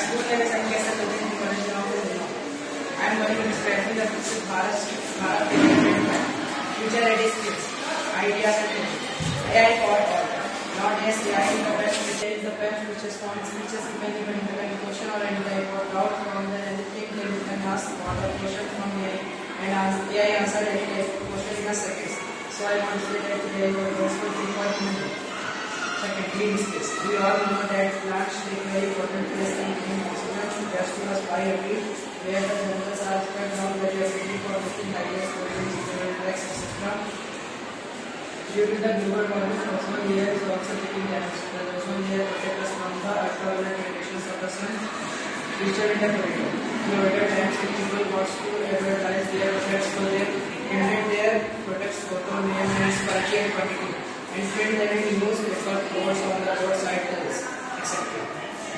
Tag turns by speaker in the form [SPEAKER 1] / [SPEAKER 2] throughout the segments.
[SPEAKER 1] School life कैसा चलते हैं कॉलेज जाओ I am going to describe the Bharat future ready skills, ideas and thinking. AI for all. Nowadays, AI is the best which is found speeches even in the question or any type of doubt from the anything then you can ask what a question from AI and ask AI answer any type of question in a second. So I want to say that AI is also important. Second, green space. We all know that plants take very important place in green oxygen just to us by a week, where the jungles are spread down very rapidly for making ideas, buildings, tracks, etc. Due to the global warming, ozone layer is also taking damage. The ozone layer protects us from the ultraviolet radiations of the sun. Featured in the corridor. Innovative times if people want to advertise their products so they invent their products photo, name, and quality and quantity. And print them in newspaper, boards on the roadside bills, etc.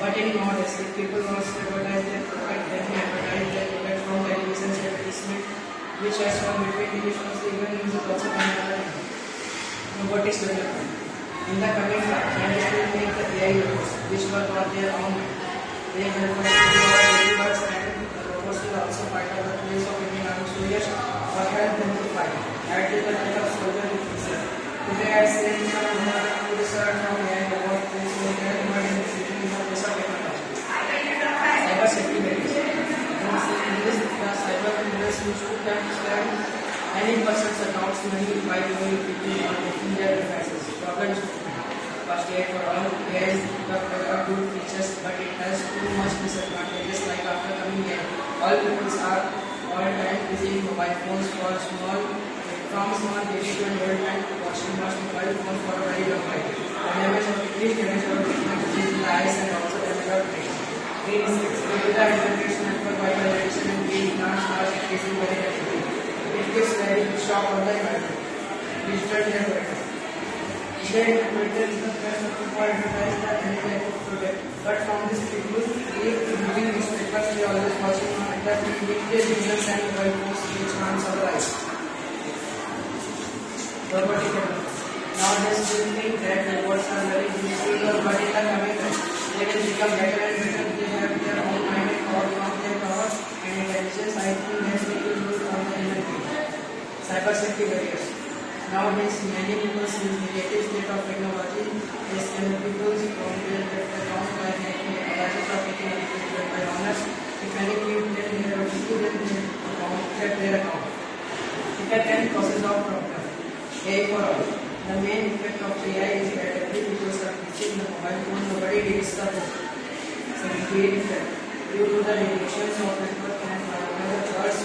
[SPEAKER 1] But in nowadays, if people want to advertise their product, then they advertise their product from television advertisement, which has from between TV shows, even news is also coming. Robotics development. In the coming time, scientists will make the AI robots, which will got their own. They help us to do our daily works, and the robots will also fight out the place of Indian armed soldiers or help them to fight. Add to the kind of soldier with research. Today I say to research from AI robot things will get more in the future in the place of technology. Cyber safety barriers. In this, the cyber criminals used to spend any person's accounts money by doing people or taking their devices. Problems. First AI for all. AI is the good features, but it has too much disadvantages. Like after coming AI, all people are all time busy mobile phones for small. From small baby to an old man watching much mobile phone for a very long time. The damage of technology in the eyes and also damage of brain. Green skills. Due to the internet network by radiation and green plants are increasing very rapidly. It gives very good shock on the environment. Digital generator. Digital generator is the best of for advertise the any type of product. But from this people, reading newspapers, they always watching on the weekday business and mobile phones which harms our eyes. Robotic development. Nowadays, we think that robots are very useful, but in the coming time, they will become better and better. They have their own mind and power from their power and intelligence. I think that they will rule on the human being. Cyber safety barriers. Nowadays, many people see negative state of technology. They scam people from their account by making gadgets of taking by owners. If any people get their account, get their account. Effect and causes of problem. AI for all. The main effect of AI is that every people are using the mobile phone, nobody reads the book. So we create effect. Due to the radiations of network and the birds,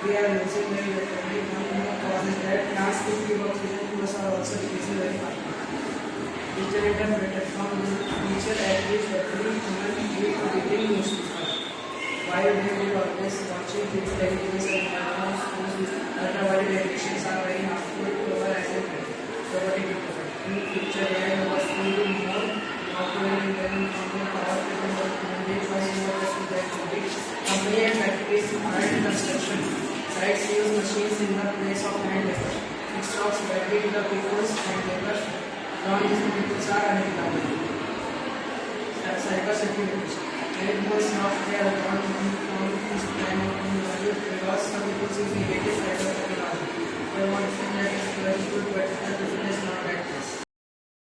[SPEAKER 1] we are losing very rapidly. One more cause is that plants to give oxygen to us are also decreasing very fast. Digital platform will feature at least every human being to begin newspaper. While they will always watching these television and phones with ultraviolet radiations are very harmful to our eyes and brain. Robotic development. In future, AI was really more operating than from the power to the human first motors to the robotic. Company and factories are in construction. Sites use machines in the place of hand labor. It stops battery to the people's hand labor. Long these people's are uneconomic. Cyber security. Many people now they are not from this kind of technology because some people use negative side of technology. They want to think that it's very good, but the difference is not like this.